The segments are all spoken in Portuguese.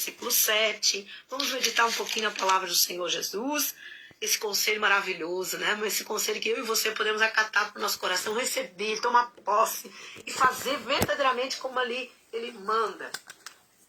versículo 7. Vamos meditar um pouquinho na palavra do Senhor Jesus. Esse conselho maravilhoso, né? Esse conselho que eu e você podemos acatar para o nosso coração, receber, tomar posse e fazer verdadeiramente como ali Ele manda.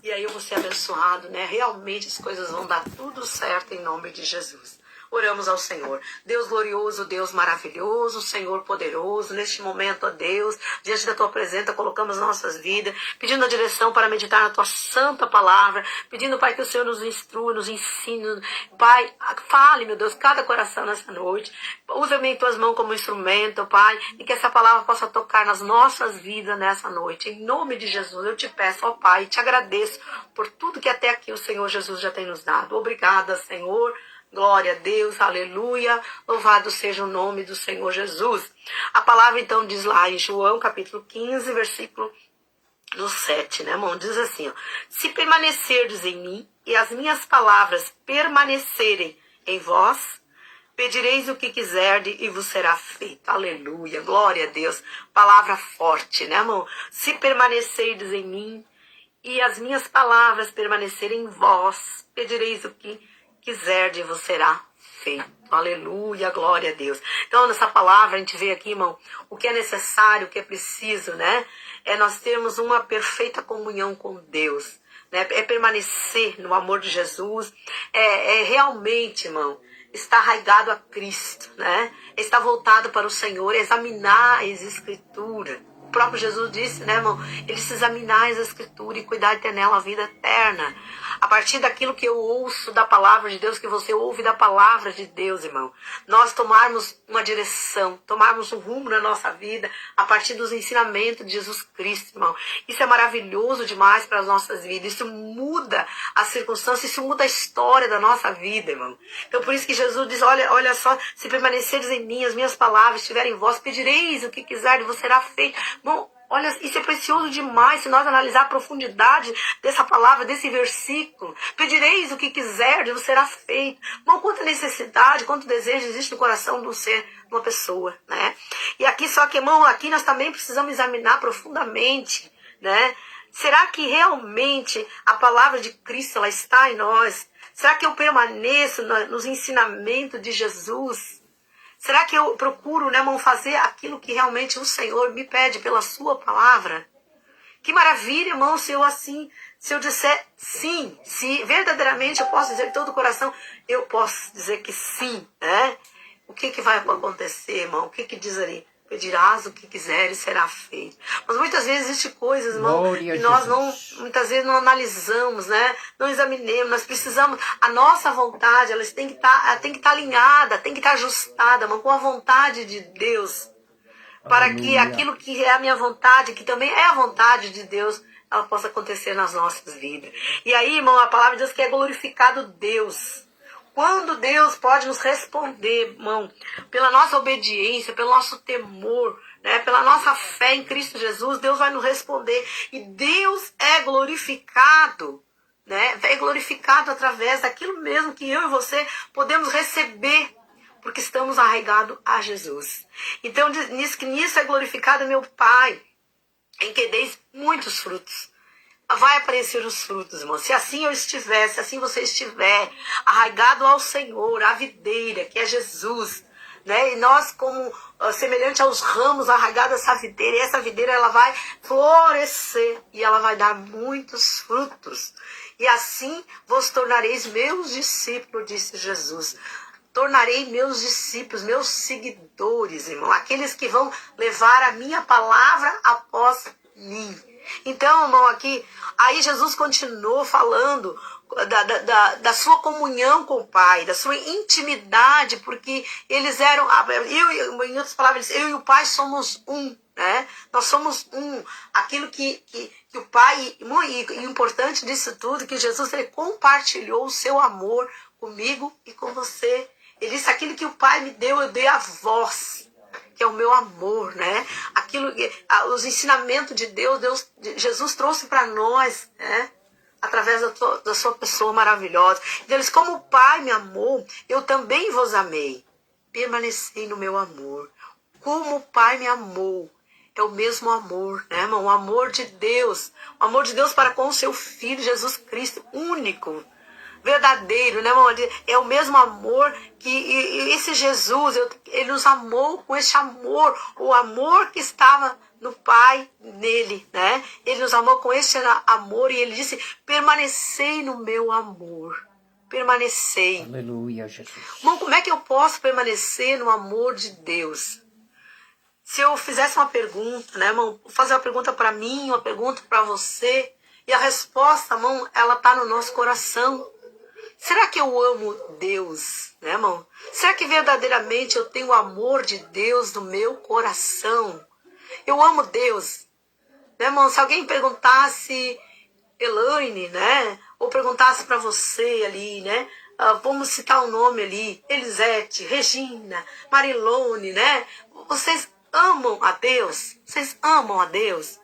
E aí eu vou ser abençoado, né? Realmente as coisas vão dar tudo certo em nome de Jesus. Oramos ao Senhor. Deus glorioso, Deus maravilhoso, Senhor poderoso, neste momento, ó Deus, diante da Tua presença, colocamos nossas vidas, pedindo a direção para meditar na Tua santa palavra, pedindo, Pai, que o Senhor nos instrua, nos ensine. Pai, fale, meu Deus, cada coração nessa noite. Usa-me em Tuas mãos como instrumento, Pai, e que essa palavra possa tocar nas nossas vidas nessa noite. Em nome de Jesus, eu te peço, ó Pai, te agradeço por tudo que até aqui o Senhor Jesus já tem nos dado. Obrigada, Senhor. Glória a Deus, aleluia, louvado seja o nome do Senhor Jesus. A palavra então diz lá em João capítulo 15, versículo 7, né, irmão? Diz assim, ó: se permanecerdes em mim e as minhas palavras permanecerem em vós, pedireis o que quiserdes e vos será feito. Aleluia, glória a Deus. Palavra forte, né, irmão? Se permanecerdes em mim e as minhas palavras permanecerem em vós, pedireis o que quiserdes, vos será feito. Aleluia, glória a Deus. Então, nessa palavra, a gente vê aqui, irmão, o que é necessário, o que é preciso, né? É nós termos uma perfeita comunhão com Deus, né? É permanecer no amor de Jesus, é realmente, irmão, estar arraigado a Cristo, né? É estar voltado para o Senhor, é examinar as Escrituras. O próprio Jesus disse, né, irmão? Ele se examinar as Escrituras e cuidar de ter nela a vida eterna. A partir daquilo que eu ouço da palavra de Deus, que você ouve da palavra de Deus, irmão, nós tomarmos uma direção, tomarmos um rumo na nossa vida, a partir dos ensinamentos de Jesus Cristo, irmão. Isso é maravilhoso demais para as nossas vidas. Isso muda as circunstâncias, isso muda a história da nossa vida, irmão. Então, por isso que Jesus diz, olha só, se permaneceres em mim, as minhas palavras estiverem em vós, pedireis o que quiserdes, vos será feito. Bom, olha, isso é precioso demais se nós analisar a profundidade dessa palavra, desse versículo. Pedireis o que quiserdes, vos será feito. Bom, quanta necessidade, quanto desejo existe no coração de um ser, de uma pessoa, né? E aqui, só que, irmão, aqui nós também precisamos examinar profundamente, né? Será que realmente a palavra de Cristo, ela está em nós? Será que eu permaneço nos ensinamentos de Jesus? Será que eu procuro, né, irmão, fazer aquilo que realmente o Senhor me pede pela sua palavra? Que maravilha, irmão, se eu disser sim, se verdadeiramente eu posso dizer de todo o coração, eu posso dizer que sim, né? O que vai acontecer, irmão? O que diz ali? Pedirás o que quiseres, será feito. Mas muitas vezes existem coisas, irmão, que nós muitas vezes não analisamos, né? Não examinemos. Nós precisamos, a nossa vontade, ela tem que estar alinhada, tem que estar ajustada, irmão, com a vontade de Deus. Para que aquilo que é a minha vontade, que também é a vontade de Deus, ela possa acontecer nas nossas vidas. E aí, irmão, a palavra de Deus que é glorificado Deus. Quando Deus pode nos responder, irmão, pela nossa obediência, pelo nosso temor, né, pela nossa fé em Cristo Jesus, Deus vai nos responder. E Deus é glorificado, né? É glorificado através daquilo mesmo que eu e você podemos receber, porque estamos arraigados a Jesus. Então, nisso é glorificado meu Pai, em que deis muitos frutos. Vai aparecer os frutos, irmão. Se assim eu estiver, se assim você estiver, arraigado ao Senhor, à videira, que é Jesus, né? E nós, como semelhante aos ramos, arraigados a essa videira, e essa videira ela vai florescer e ela vai dar muitos frutos. E assim vos tornareis meus discípulos, disse Jesus. Tornarei meus discípulos, meus seguidores, irmão, aqueles que vão levar a minha palavra após mim. Então, irmão, aqui, aí Jesus continuou falando da sua comunhão com o Pai, da sua intimidade, porque eles eram, em outras palavras, eu e o Pai somos um, né? Nós somos um. Aquilo que o Pai, e o importante disso tudo, que Jesus ele compartilhou o seu amor comigo e com você. Ele disse, aquilo que o Pai me deu, eu dei a vós, que é o meu amor, né? Os ensinamentos de Deus, Jesus trouxe para nós, né? Através da sua pessoa maravilhosa. Então, eles, como o Pai me amou, eu também vos amei. Permanecei no meu amor. Como o Pai me amou. é o mesmo amor, né, irmão? O amor de Deus para com o seu Filho Jesus Cristo, único, verdadeiro, né, irmão? É o mesmo amor que esse Jesus, ele nos amou com esse amor, o amor que estava no Pai, nele, né? Ele nos amou com esse amor e ele disse, permanecei no meu amor. Permanecei. Aleluia, Jesus. Irmão, como é que eu posso permanecer no amor de Deus? Se eu fizesse uma pergunta, né, irmão? Fazer uma pergunta para mim, uma pergunta para você, e a resposta, irmão, ela tá no nosso coração. Será que eu amo Deus, né, irmão? Será que verdadeiramente eu tenho o amor de Deus no meu coração? Eu amo Deus, né, irmão? Se alguém perguntasse, Elaine, né? Ou perguntasse para você ali, né? Vamos citar o nome ali, Elisete, Regina, Marilone, né? Vocês amam a Deus? Vocês amam a Deus?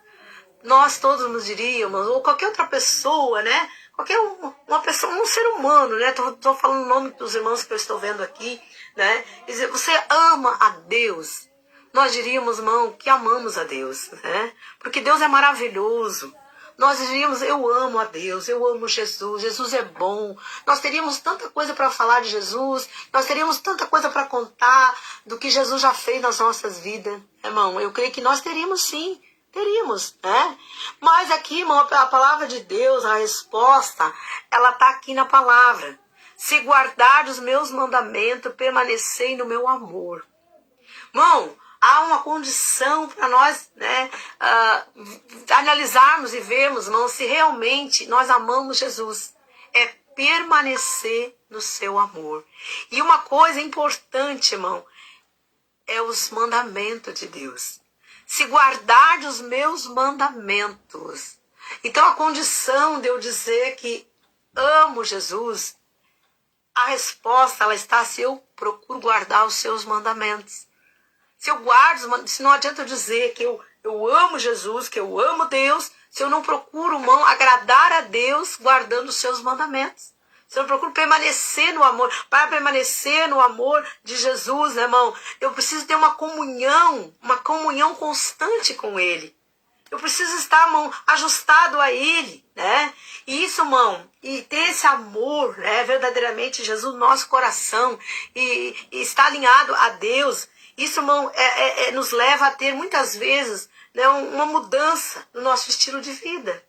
Nós todos nos diríamos, ou qualquer outra pessoa, né? Qualquer uma pessoa, um ser humano, né? Tô falando o nome dos irmãos que eu estou vendo aqui, né? Dizer, você ama a Deus? Nós diríamos, irmão, que amamos a Deus, né? Porque Deus é maravilhoso. Nós diríamos, eu amo a Deus, eu amo Jesus, Jesus é bom. Nós teríamos tanta coisa para falar de Jesus, nós teríamos tanta coisa para contar do que Jesus já fez nas nossas vidas. Irmão, eu creio que nós teríamos sim, teríamos, né? Mas aqui, irmão, a palavra de Deus, a resposta, ela está aqui na palavra. Se guardar os meus mandamentos, permanecei no meu amor. Irmão, há uma condição para nós, né, analisarmos e vermos, irmão, se realmente nós amamos Jesus. É permanecer no seu amor. E uma coisa importante, irmão, é os mandamentos de Deus. Se guardar os meus mandamentos. Então a condição de eu dizer que amo Jesus, a resposta ela está se eu procuro guardar os seus mandamentos. Se eu guardo, se não adianta eu dizer que eu amo Jesus, que eu amo Deus, se eu não procuro, irmão, agradar a Deus guardando os seus mandamentos. Se eu não procuro permanecer no amor, para permanecer no amor de Jesus, né, irmão, eu preciso ter uma comunhão constante com Ele. Eu preciso estar, irmão, ajustado a Ele, né? E isso, irmão, e ter esse amor, né, verdadeiramente, Jesus no nosso coração, e estar alinhado a Deus. Isso, irmão, nos leva a ter, muitas vezes, né, uma mudança no nosso estilo de vida.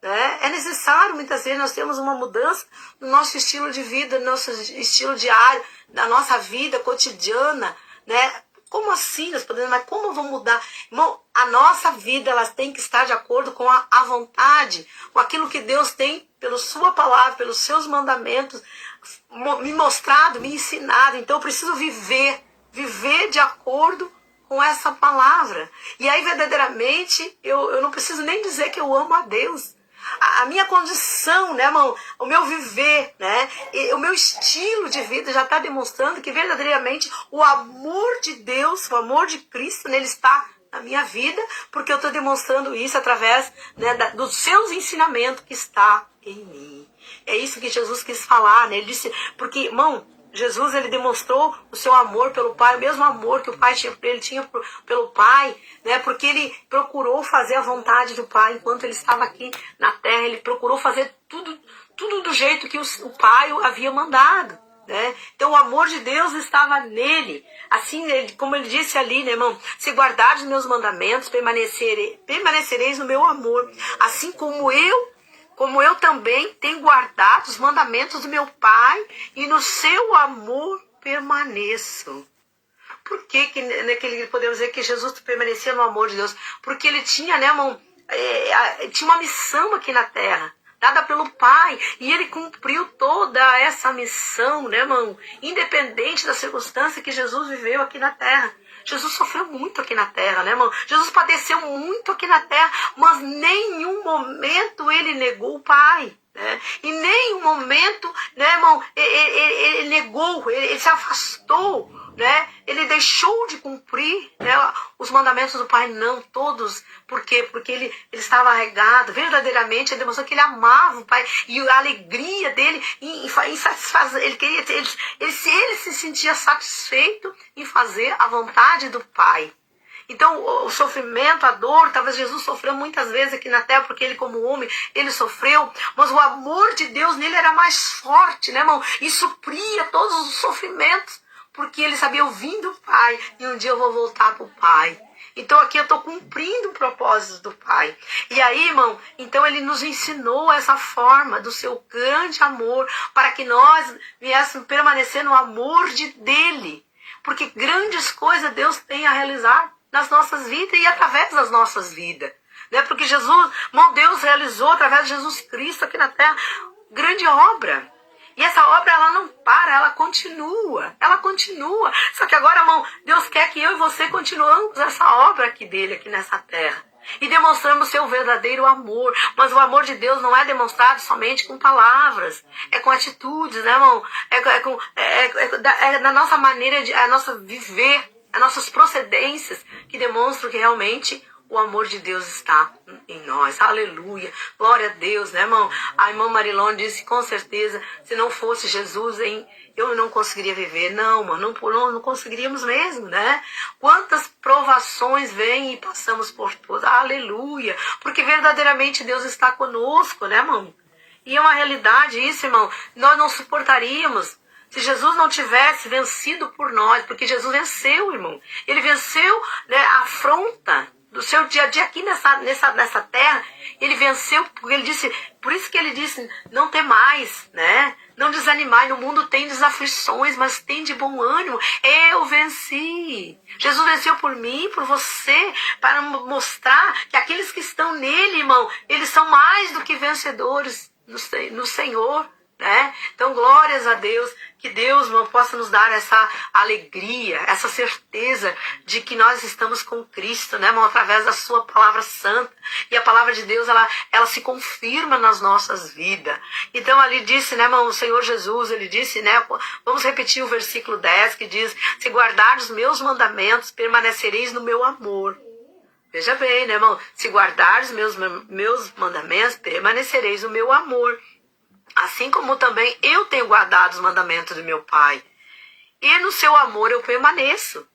Né? É necessário, muitas vezes, nós temos uma mudança no nosso estilo de vida, no nosso estilo diário, na nossa vida cotidiana. Né? Como assim nós podemos, mas como eu vou mudar? Irmão, a nossa vida ela tem que estar de acordo com a vontade, com aquilo que Deus tem pela sua palavra, pelos seus mandamentos, me mostrado, me ensinado. Então eu preciso viver de acordo com essa palavra. E aí, verdadeiramente, eu não preciso nem dizer que eu amo a Deus. A minha condição, né, irmão? O meu viver, né? O meu estilo de vida já está demonstrando que, verdadeiramente, o amor de Deus, o amor de Cristo, nele está na minha vida, porque eu estou demonstrando isso através, né, dos seus ensinamentos que está em mim. É isso que Jesus quis falar, né? Ele disse, porque, irmão, Jesus, ele demonstrou o seu amor pelo Pai, o mesmo amor que o Pai tinha pelo Pai, né? Porque ele procurou fazer a vontade do Pai enquanto ele estava aqui na terra. Ele procurou fazer tudo do jeito que o Pai o havia mandado, né? Então o amor de Deus estava nele. Assim, como ele disse ali, né, irmão? Se guardares os meus mandamentos, permanecereis no meu amor. Assim como eu também tenho guardado os mandamentos do meu Pai e no seu amor permaneço. Por que podemos dizer que Jesus permanecia no amor de Deus? Porque ele tinha, né, irmão, tinha uma missão aqui na terra, dada pelo Pai, e ele cumpriu toda essa missão, né, irmão, independente da circunstância que Jesus viveu aqui na terra. Jesus sofreu muito aqui na terra, né, irmão? Jesus padeceu muito aqui na terra, mas em nenhum momento ele negou o Pai, né? Em nenhum momento, né, irmão, ele negou, ele se afastou, né? Ele deixou de cumprir, né, os mandamentos do Pai, não todos. Por quê? Porque ele estava regado, verdadeiramente, ele demonstrou que ele amava o Pai, e a alegria dele em satisfazer, ele se sentia satisfeito em fazer a vontade do Pai. Então, o sofrimento, a dor, talvez Jesus sofreu muitas vezes aqui na terra, porque ele como homem, ele sofreu, mas o amor de Deus nele era mais forte, né, irmão? E supria todos os sofrimentos, porque ele sabia, eu vim do Pai, e um dia eu vou voltar para o Pai. Então aqui eu estou cumprindo o propósito do Pai. E aí, irmão, então ele nos ensinou essa forma do seu grande amor, para que nós viéssemos permanecer no amor dele. Porque grandes coisas Deus tem a realizar nas nossas vidas e através das nossas vidas. Né? Porque Jesus, irmão, Deus realizou através de Jesus Cristo aqui na terra grande obra. E essa obra, ela não para, ela continua. Ela continua. Só que agora, irmão, Deus quer que eu e você continuemos essa obra aqui dele, aqui nessa terra. E demonstramos seu verdadeiro amor. Mas o amor de Deus não é demonstrado somente com palavras. É com atitudes, né, irmão? É na nossa maneira de a nossa viver, as nossas procedências que demonstram que realmente o amor de Deus está em nós. Aleluia. Glória a Deus, né, irmão? A irmã Marilone disse, com certeza, se não fosse Jesus, eu não conseguiria viver. Não, mano, não conseguiríamos mesmo, né? Quantas provações vêm e passamos por todas. Aleluia. Porque verdadeiramente Deus está conosco, né, irmão? E é uma realidade isso, irmão. Nós não suportaríamos se Jesus não tivesse vencido por nós, porque Jesus venceu, irmão. Ele venceu, né, a afronta do seu dia a dia aqui nessa terra. Ele venceu, porque ele disse, por isso que ele disse, não temais, né? Não desanimai, no mundo tem desaflições, mas tem de bom ânimo. Eu venci. Jesus venceu por mim, por você, para mostrar que aqueles que estão nele, irmão, eles são mais do que vencedores no Senhor. Né? Então, glórias a Deus, que Deus, irmão, possa nos dar essa alegria, essa certeza de que nós estamos com Cristo, né, irmão, através da sua palavra santa. E a palavra de Deus, ela se confirma nas nossas vidas. Então, ali disse, né, irmão, o Senhor Jesus, ele disse, né, vamos repetir o versículo 10, que diz, se guardardes os meus mandamentos, permanecereis no meu amor. Veja bem, né, irmão, se guardardes meus mandamentos, permanecereis no meu amor. Assim como também eu tenho guardado os mandamentos do meu Pai. E no seu amor eu permaneço.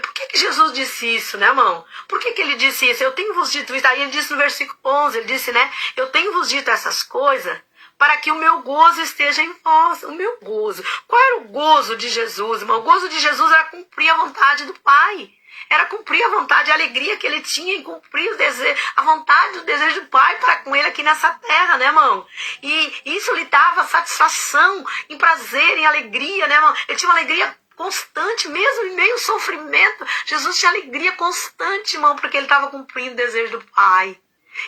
Por que Jesus disse isso, né, irmão? Por que ele disse isso? Eu tenho vos dito isso. Aí ele disse no versículo 11, ele disse, né? Eu tenho vos dito essas coisas para que o meu gozo esteja em vós. O meu gozo. Qual era o gozo de Jesus, irmão? O gozo de Jesus era cumprir a vontade do Pai. Era cumprir a vontade, a alegria que ele tinha em cumprir o desejo, a vontade, o desejo do Pai para com ele aqui nessa terra, né, irmão? E isso lhe dava satisfação, em prazer, em alegria, né, irmão? Ele tinha uma alegria constante, mesmo em meio ao sofrimento. Jesus tinha alegria constante, irmão, porque ele estava cumprindo o desejo do Pai.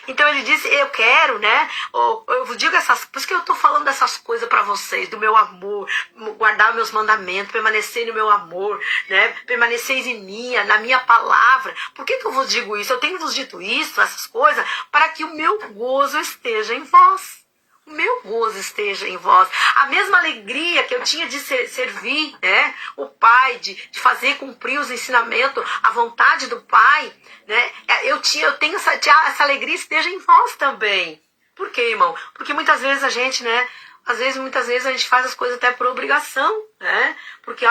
Então ele disse, eu quero, né? Eu digo por isso que eu estou falando dessas coisas para vocês, do meu amor, guardar meus mandamentos, permanecer no meu amor, né? Permaneceis em mim, na minha palavra. Por que eu vos digo isso? Eu tenho vos dito isso, essas coisas, para que o meu gozo esteja em vós. O meu gozo esteja em vós. A mesma alegria que eu tinha de servir, né, o Pai, de fazer cumprir os ensinamentos, a vontade do Pai, né, eu tenho essa alegria esteja em vós também. Por quê, irmão? Porque muitas vezes a gente, né, muitas vezes a gente faz as coisas até por obrigação, né? Porque,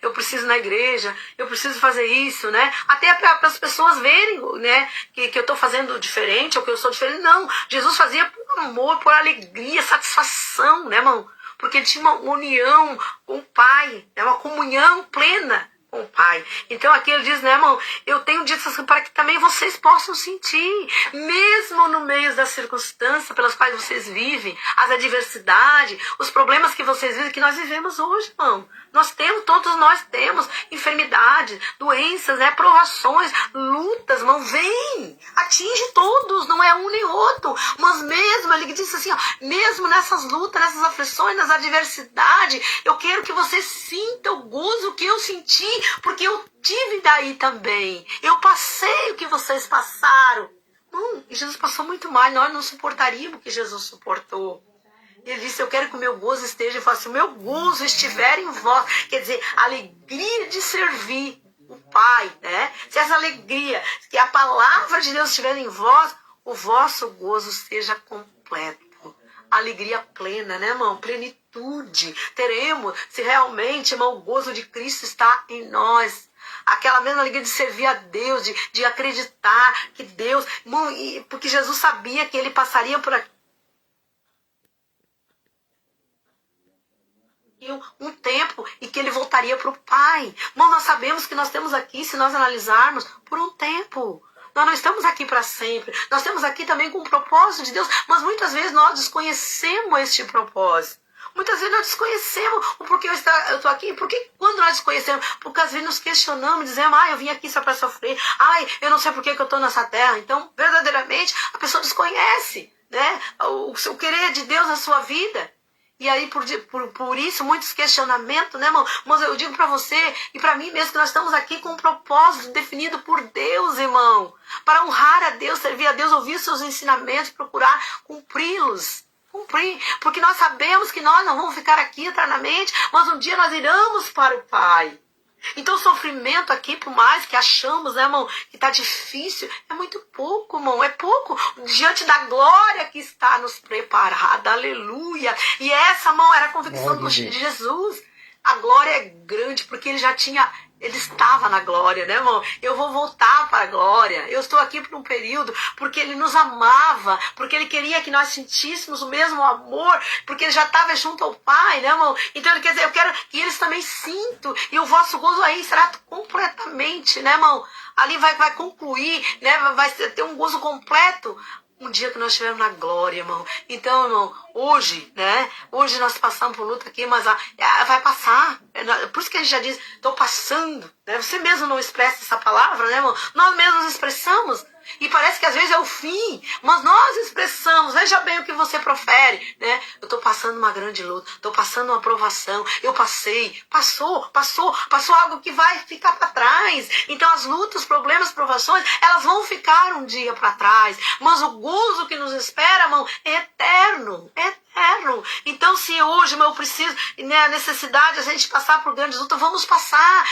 eu preciso ir na igreja, eu preciso fazer isso, né? Até para as pessoas verem, né, que eu estou fazendo diferente, ou que eu sou diferente. Não, Jesus fazia por amor, por alegria, satisfação, né, irmão? Porque ele tinha uma união com o Pai, né? Uma comunhão plena com o Pai. Então aqui ele diz, né, irmão, eu tenho dito assim para que também vocês possam sentir, mesmo no meio das circunstâncias pelas quais vocês vivem, as adversidades, os problemas que vocês vivem, que nós vivemos hoje, irmão. Todos nós temos enfermidades, doenças, né, provações, lutas, irmão, vem, atinge todos, não é um nem outro, mas mesmo, ele disse assim, ó, mesmo nessas lutas, nessas aflições, nas adversidades, eu quero que você sinta o gozo que eu senti, porque eu tive daí também, eu passei o que vocês passaram. E Jesus passou muito mais, nós não suportaríamos o que Jesus suportou. Ele disse, eu quero que o meu gozo esteja em vós. Se o meu gozo estiver em vós, quer dizer, a alegria de servir o Pai, né? Se essa alegria, que a palavra de Deus estiver em vós, o vosso gozo seja completo. Alegria plena, né, irmão? Plenitude. Teremos, se realmente, irmão, o gozo de Cristo está em nós. aquela mesma alegria de servir a Deus, de acreditar que Deus, irmão, porque Jesus sabia que ele passaria por aqui um tempo e que ele voltaria para o Pai. Irmão, nós sabemos que nós temos aqui, se nós analisarmos, por um tempo. Nós não estamos aqui para sempre. Nós estamos aqui também com o propósito de Deus, mas muitas vezes nós desconhecemos este propósito. Muitas vezes nós desconhecemos o porquê eu estou aqui. Porque quando nós desconhecemos, porque às vezes nos questionamos, dizemos, eu vim aqui só para sofrer. Eu não sei por que eu estou nessa terra. Então, verdadeiramente, a pessoa desconhece, né, o querer de Deus na sua vida. E aí, por isso, muitos questionamentos, né, irmão? Mas eu digo para você e para mim mesmo que nós estamos aqui com um propósito definido por Deus, irmão. Para honrar a Deus, servir a Deus, ouvir seus ensinamentos, procurar cumpri-los. Porque nós sabemos que nós não vamos ficar aqui eternamente, mas um dia nós iremos para o Pai. Então o sofrimento aqui, por mais que achamos, né, irmão, que está difícil, é muito pouco, irmão, é pouco diante da glória que está nos preparada, aleluia. E essa, irmão, era a convicção de Jesus. A glória é grande, porque ele estava na glória, né, irmão? Eu vou voltar para a glória. Eu estou aqui por um período porque ele nos amava, porque ele queria que nós sentíssemos o mesmo amor, porque ele já estava junto ao Pai, né, irmão? Então ele quer dizer, eu quero que eles também sintam, e o vosso gozo aí será completamente, né, irmão? Ali vai concluir, né? Vai ter um gozo completo. Um dia que nós estivermos na glória, irmão. Então, irmão, hoje, né? Hoje nós passamos por luta aqui, mas vai passar. Por isso que a gente já diz, estou passando. Né? Você mesmo não expressa essa palavra, né, irmão? Nós mesmos expressamos. E parece que às vezes é o fim, mas nós expressamos, veja bem o que você profere, né? Eu estou passando uma grande luta, estou passando uma provação, eu passou algo que vai ficar para trás. Então as lutas, problemas, provações, elas vão ficar um dia para trás, mas o gozo que nos espera, irmão, é eterno, Então se hoje, irmão, eu preciso, né, a necessidade de a gente passar por grandes lutas, vamos passar,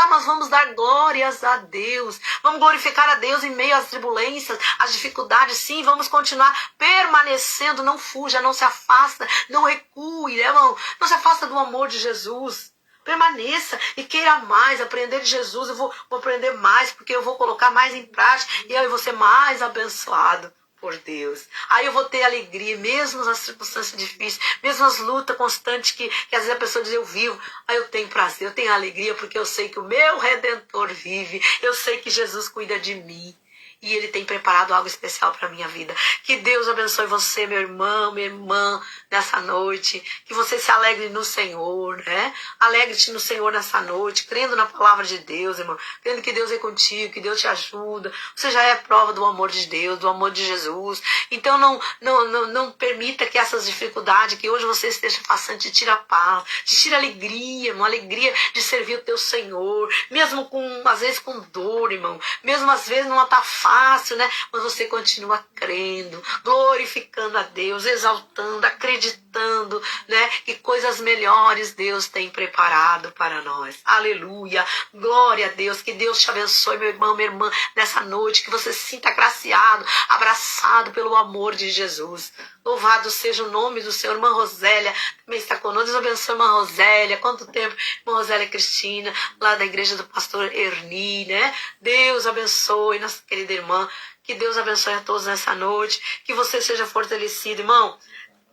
mas vamos dar glórias a Deus, vamos glorificar a Deus em meio às tribulências, às dificuldades, sim, vamos continuar permanecendo, não fuja, não se afasta, não recue, né, irmão? Não se afasta do amor de Jesus. Permaneça e queira mais, aprender de Jesus. Eu vou aprender mais, porque eu vou colocar mais em prática e aí eu vou ser mais abençoado por Deus. Aí eu vou ter alegria, mesmo nas circunstâncias difíceis, mesmo nas lutas constantes que às vezes a pessoa diz, eu vivo. Aí eu tenho prazer, eu tenho alegria, porque eu sei que o meu Redentor vive, eu sei que Jesus cuida de mim. E Ele tem preparado algo especial para a minha vida. Que Deus abençoe você, meu irmão, minha irmã, nessa noite. Que você se alegre no Senhor, né? Alegre-te no Senhor nessa noite, crendo na palavra de Deus, irmão. Crendo que Deus é contigo, que Deus te ajuda. Você já é prova do amor de Deus, do amor de Jesus. Então não permita que essas dificuldades que hoje você esteja passando te tire a paz, te tire a alegria, uma alegria de servir o teu Senhor. Mesmo às vezes com dor, irmão. Mesmo às vezes não está fácil, né? Mas você continua crendo, glorificando a Deus, exaltando, acreditando, né? Que coisas melhores Deus tem preparado para nós. Aleluia! Glória a Deus! Que Deus te abençoe, meu irmão, minha irmã, nessa noite, que você se sinta agraciado, abraçado pelo amor de Jesus. Louvado seja o nome do Senhor. Irmã Rosélia também está conosco. Deus abençoe, irmã Rosélia. Quanto tempo, irmã Rosélia Cristina, lá da igreja do pastor Erni, né? Deus abençoe, nossa querida irmã. Que Deus abençoe a todos nessa noite. Que você seja fortalecido, irmão.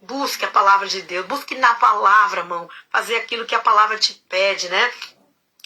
Busque a palavra de Deus. Busque na palavra, irmão. Fazer aquilo que a palavra te pede, né?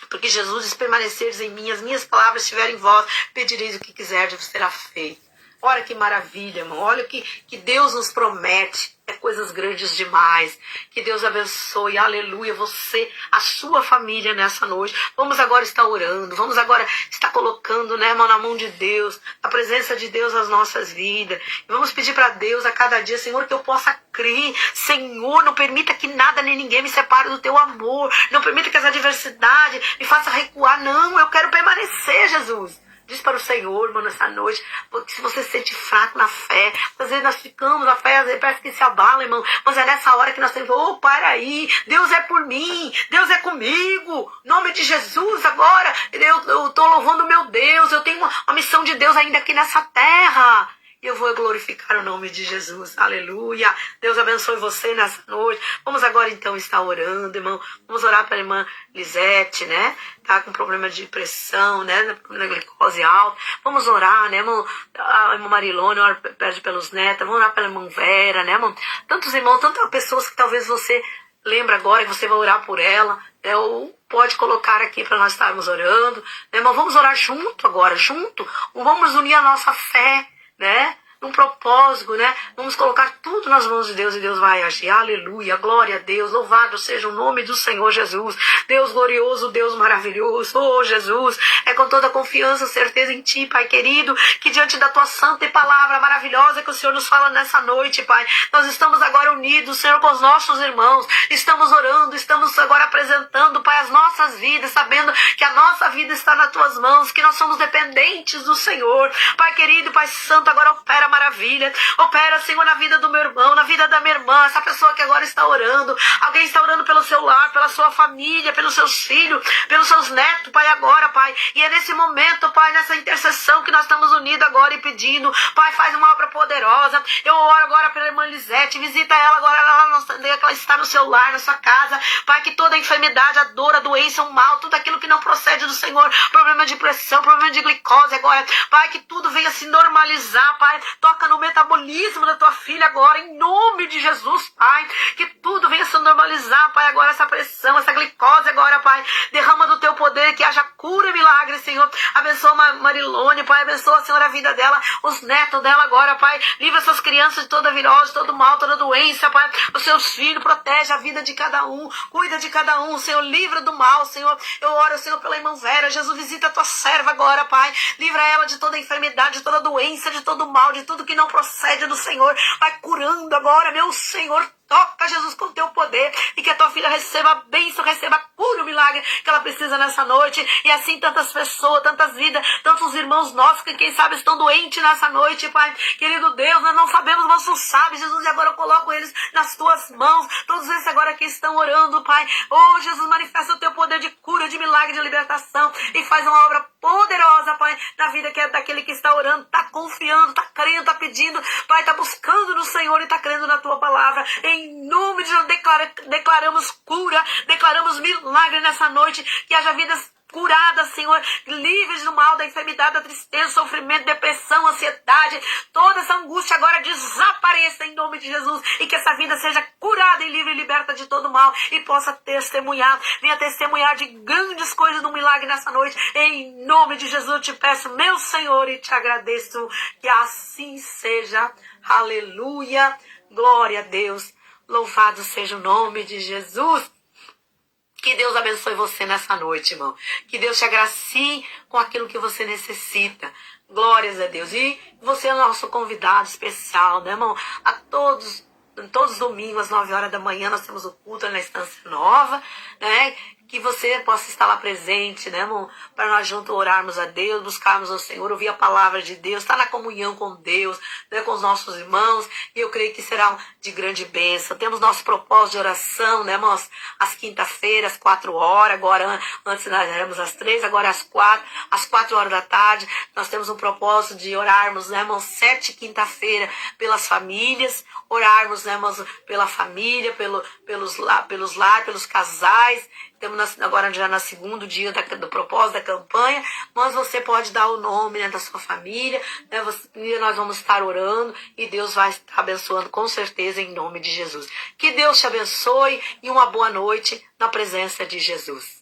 Porque Jesus diz, permaneceres em mim, as minhas palavras estiverem em vós, pedireis o que quiserdes, será feito. Olha que maravilha, irmão. Olha o que Deus nos promete. É coisas grandes demais. Que Deus abençoe, aleluia, você, a sua família nessa noite. Vamos agora estar orando. Vamos agora estar colocando, né, irmão, na mão de Deus, a presença de Deus nas nossas vidas. E vamos pedir para Deus a cada dia, Senhor, que eu possa crer. Senhor, não permita que nada nem ninguém me separe do teu amor. Não permita que as adversidades me façam recuar. Não, eu quero permanecer, Jesus. Diz para o Senhor, irmão, nessa noite, porque se você se sente fraco na fé, às vezes nós ficamos, a fé às vezes parece que se abala, irmão, mas é nessa hora que nós temos, para aí, Deus é por mim, Deus é comigo, em nome de Jesus agora, eu estou louvando o meu Deus, eu tenho uma missão de Deus ainda aqui nessa terra. e eu vou glorificar o nome de Jesus. Aleluia. Deus abençoe você nessa noite. Vamos agora então estar orando, irmão. Vamos orar pela irmã Lisete, né? Tá com problema de pressão, né? Problema de glicose alta. Vamos orar, né, irmão? A irmã Marilone, pede pelos netos. Vamos orar pela irmã Vera, né, irmão? Tantos irmãos, tantas pessoas que talvez você lembra agora que você vai orar por ela, né? Ou pode colocar aqui para nós estarmos orando, né, irmão? Vamos orar junto agora, junto. Vamos unir a nossa fé, né? Num propósito, né? Vamos colocar tudo nas mãos de Deus e Deus vai agir. Aleluia, glória a Deus, louvado seja o nome do Senhor Jesus. Deus glorioso, Deus maravilhoso. Oh, Jesus, é com toda confiança, certeza em Ti, Pai querido, que diante da Tua santa e palavra maravilhosa que o Senhor nos fala nessa noite, Pai, nós estamos agora unidos, Senhor, com os nossos irmãos, estamos orando, estamos agora apresentando, Pai, as nossas vidas, sabendo que a nossa vida está nas Tuas mãos, que nós somos dependentes do Senhor. Pai querido, Pai santo, agora opera maravilha, opera, Senhor, na vida do meu irmão, na vida da minha irmã, essa pessoa que agora está orando, alguém está orando pelo seu lar, pela sua família, pelos seus filhos, pelos seus netos, Pai, agora, Pai, e é nesse momento, Pai, nessa intercessão que nós estamos unidos agora e pedindo, Pai, faz uma obra poderosa. Eu oro agora pela irmã Lisete, visita ela agora, ela está no seu lar, na sua casa, Pai, que toda a enfermidade, a dor, a doença, o mal, tudo aquilo que não procede do Senhor, problema de pressão, problema de glicose agora, Pai, que tudo venha se normalizar, Pai. Toca no metabolismo da tua filha agora, em nome de Jesus, Pai. Que tudo venha se normalizar, Pai, agora essa pressão, essa glicose agora, Pai. Derrama do teu poder, que haja cura e milagre, Senhor. Abençoa a Marilone, Pai. Abençoa, Senhor, a vida dela, os netos dela agora, Pai. Livra essas crianças de toda virose, todo mal, toda doença, Pai. Os seus filhos, protege a vida de cada um. Cuida de cada um, Senhor. Livra do mal, Senhor. Eu oro, Senhor, pela irmã Vera. Jesus, visita a tua serva agora, Pai. Livra ela de toda enfermidade, de toda doença, de todo mal, de tudo que não procede do Senhor. Vai curando agora, meu Senhor. Toca, Jesus, com teu poder, e que a tua filha receba a bênção, receba a cura, o milagre que ela precisa nessa noite. E assim tantas pessoas, tantas vidas, tantos irmãos nossos que quem sabe estão doentes nessa noite, Pai. Querido Deus, nós não sabemos, mas tu sabes, Jesus, e agora eu coloco eles nas tuas mãos. Todos esses agora que estão orando, Pai. Oh, Jesus, manifesta o teu poder de cura, de milagre, de libertação, e faz uma obra poderosa, Pai, na vida que é daquele que está orando, está confiando, está crendo, está pedindo, Pai, está buscando no Senhor e está crendo na tua palavra. Em nome de Jesus, declaramos cura, declaramos milagre nessa noite, que haja vidas curadas, Senhor, livres do mal, da enfermidade, da tristeza, sofrimento, depressão, ansiedade, toda essa angústia agora desapareça em nome de Jesus, e que essa vida seja curada e livre e liberta de todo mal, e possa testemunhar, venha testemunhar de grandes coisas do milagre nessa noite. Em nome de Jesus eu te peço, meu Senhor, e te agradeço, que assim seja. Aleluia, glória a Deus, louvado seja o nome de Jesus. Que Deus abençoe você nessa noite, irmão. Que Deus te agracie com aquilo que você necessita. Glórias a Deus. E você é o nosso convidado especial, né, irmão? Todos os domingos, às 9 horas da manhã, nós temos o culto na Estância Nova, né? Que você possa estar lá presente, né, irmão? Para nós juntos orarmos a Deus, buscarmos ao Senhor, ouvir a palavra de Deus, estar na comunhão com Deus, né, com os nossos irmãos. E eu creio que será de grande bênção. Temos nosso propósito de oração, né, irmãos? Às quinta-feiras, 4 horas. Agora, antes nós éramos às 3, agora às 4 horas da tarde. Nós temos um propósito de orarmos, né, irmãos? 7 quinta-feira pelas famílias. Orarmos, né, irmãos? Pela família, pelos lares, pelos casais. Estamos agora já no segundo dia do propósito da campanha, mas você pode dar o nome, né, da sua família, né, nós vamos estar orando e Deus vai estar abençoando com certeza em nome de Jesus. Que Deus te abençoe e uma boa noite na presença de Jesus.